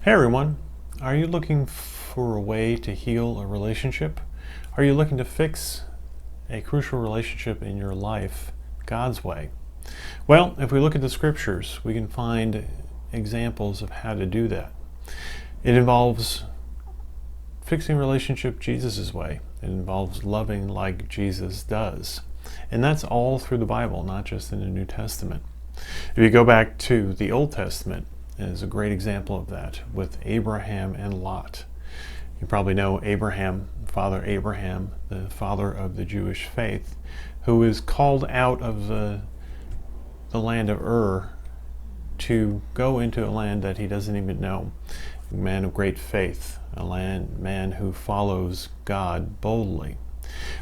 Hey everyone, are you looking for a way to heal a relationship? Are you looking to fix a crucial relationship in your life God's way? Well, if we look at the scriptures, we can find examples of how to do that. It involves fixing a relationship Jesus' way. It involves loving like Jesus does. And that's all through the Bible, not just in the New Testament. If you go back to the Old Testament, is a great example of that with Abraham and Lot. You probably know Abraham, Father Abraham, the father of the Jewish faith, who is called out of the land of Ur to go into a land that he doesn't even know. A man of great faith, a man who follows God boldly.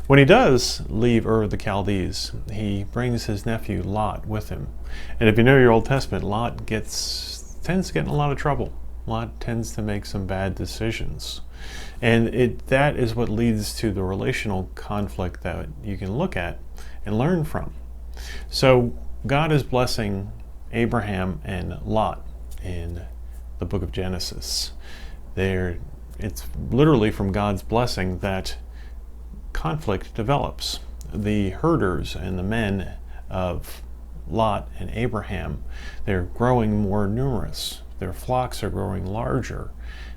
When he does leave Ur of the Chaldees, he brings his nephew Lot with him. And if you know your Old Testament, Lot tends to get in a lot of trouble. Lot tends to make some bad decisions. And that is what leads to the relational conflict that you can look at and learn from. So God is blessing Abraham and Lot in the book of Genesis. It's literally from God's blessing that conflict develops. The herders and the men of Lot and Abraham, they're growing more numerous. Their flocks are growing larger.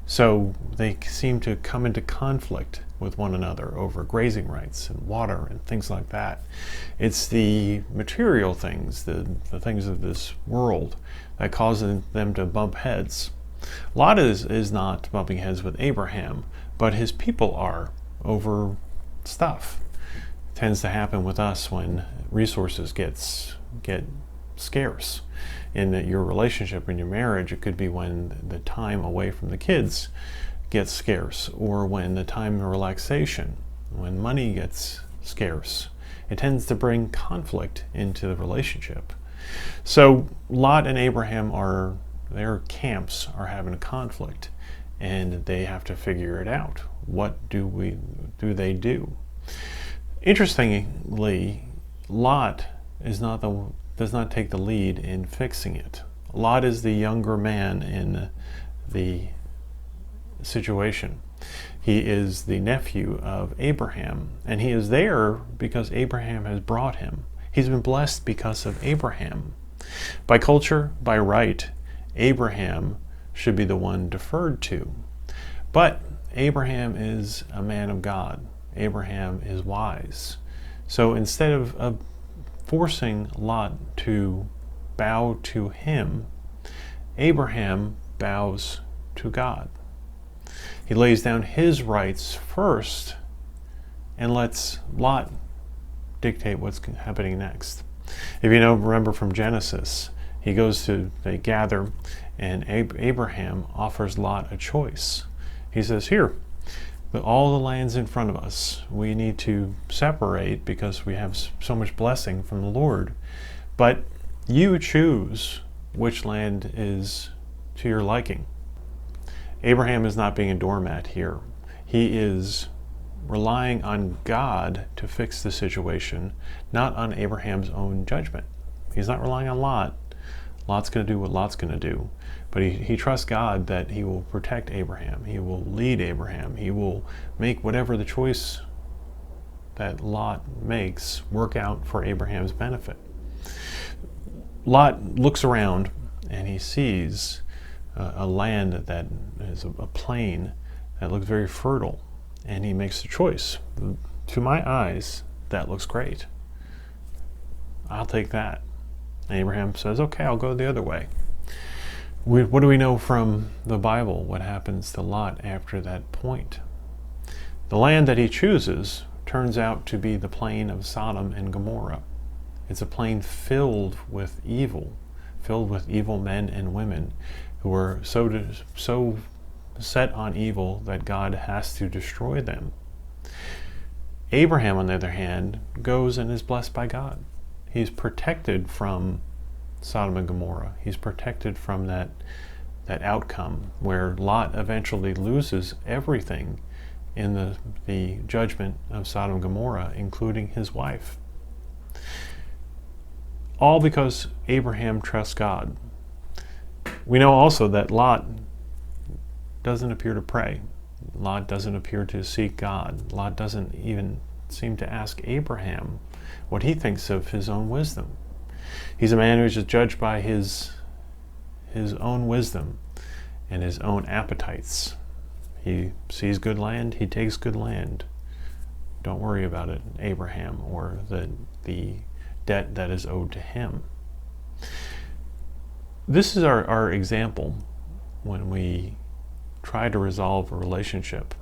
So they seem to come into conflict with one another over grazing rights and water and things like that. It's the material things, the things of this world, that causes them to bump heads. Lot is not bumping heads with Abraham, but his people are over stuff. It tends to happen with us when resources get scarce. In your relationship, in your marriage, it could be when the time away from the kids gets scarce, or when the time of relaxation, when money gets scarce. It tends to bring conflict into the relationship. So Lot and Abraham their camps are having a conflict, and they have to figure it out. What do they do? Interestingly, Lot does not take the lead in fixing it. Lot is the younger man in the situation. He is the nephew of Abraham, and he is there because Abraham has brought him. He's been blessed because of Abraham. By culture, by right, Abraham should be the one deferred to. But Abraham is a man of God. Abraham is wise. So instead of forcing Lot to bow to him, Abraham bows to God. He lays down his rights first and lets Lot dictate what's happening next. If you remember from Genesis, they gather, and Abraham offers Lot a choice. He says, here, all the land's in front of us. We need to separate because we have so much blessing from the Lord. But you choose which land is to your liking. Abraham is not being a doormat here. He is relying on God to fix the situation, not on Abraham's own judgment. He's not relying on Lot. Lot's going to do what Lot's going to do. But he trusts God that he will protect Abraham. He will lead Abraham. He will make whatever the choice that Lot makes work out for Abraham's benefit. Lot looks around and he sees a land that is a plain that looks very fertile. And he makes a choice. To my eyes, that looks great. I'll take that. Abraham says, okay, I'll go the other way. What do we know from the Bible? What happens to Lot after that point? The land that he chooses turns out to be the plain of Sodom and Gomorrah. It's a plain filled with evil men and women who are so set on evil that God has to destroy them. Abraham, on the other hand, goes and is blessed by God. He's protected from Sodom and Gomorrah. He's protected from that outcome where Lot eventually loses everything in the judgment of Sodom and Gomorrah, including his wife. All because Abraham trusts God. We know also that Lot doesn't appear to pray. Lot doesn't appear to seek God. Lot doesn't even seem to ask Abraham what he thinks of his own wisdom. He's a man who's just judged by his own wisdom and his own appetites. He sees good land, he takes good land. Don't worry about it, Abraham, or the debt that is owed to him. This is our example when we try to resolve a relationship.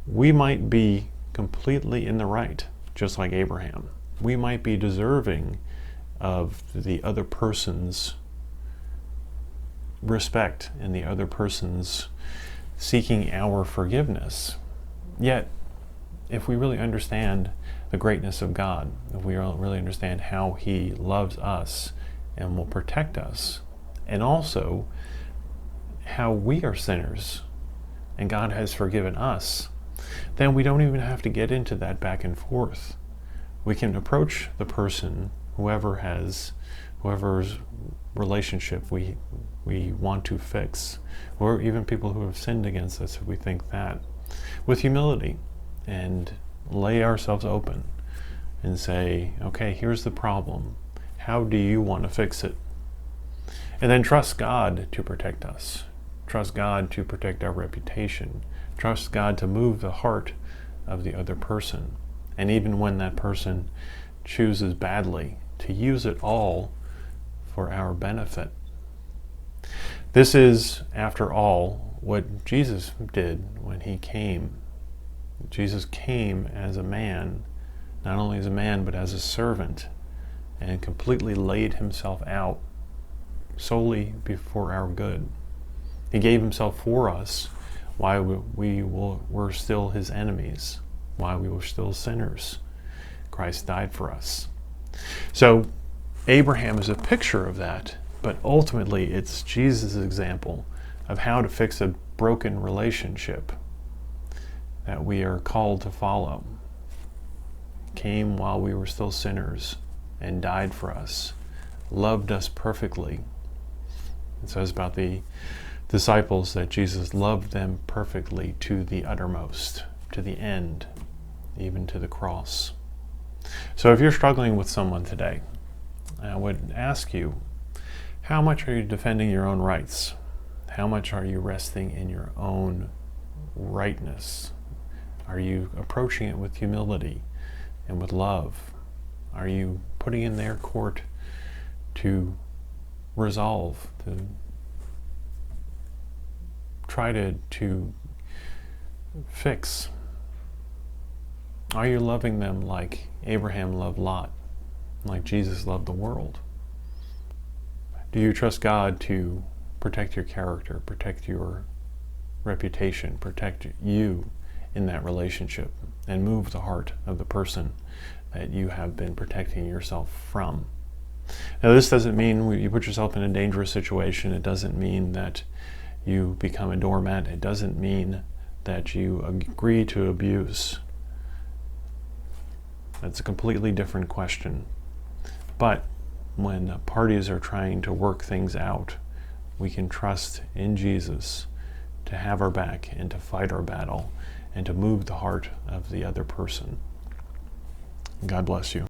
We might be completely in the right, just like Abraham. We might be deserving of the other person's respect and the other person's seeking our forgiveness. Yet, if we really understand the greatness of God, if we really understand how He loves us and will protect us, and also how we are sinners and God has forgiven us, then we don't even have to get into that back and forth. We can approach the person, whoever's relationship we want to fix, or even people who have sinned against us, if we think that, with humility, and lay ourselves open and say, okay, here's the problem. How do you want to fix it? And then trust God to protect us. Trust God to protect our reputation. Trust God to move the heart of the other person. And even when that person chooses badly, to use it all for our benefit. This is, after all, what Jesus did when He came. Jesus came as a man, not only as a man, but as a servant, and completely laid Himself out solely for our good. He gave Himself for us while we were still His enemies, while we were still sinners. Christ died for us. So Abraham is a picture of that, but ultimately it's Jesus' example of how to fix a broken relationship that we are called to follow. Came while we were still sinners and died for us, loved us perfectly. It says about the disciples that Jesus loved them perfectly to the uttermost, to the end, even to the cross. So if you're struggling with someone today, I would ask you, how much are you defending your own rights? How much are you resting in your own rightness? Are you approaching it with humility and with love? Are you putting in their court to resolve, to try to fix? Are you loving them like Abraham loved Lot, like Jesus loved the world? Do you trust God to protect your character, protect your reputation, protect you in that relationship, and move the heart of the person that you have been protecting yourself from? Now, this doesn't mean you put yourself in a dangerous situation. It doesn't mean that you become a doormat. It doesn't mean that you agree to abuse. That's a completely different question. But when parties are trying to work things out, we can trust in Jesus to have our back and to fight our battle and to move the heart of the other person. God bless you.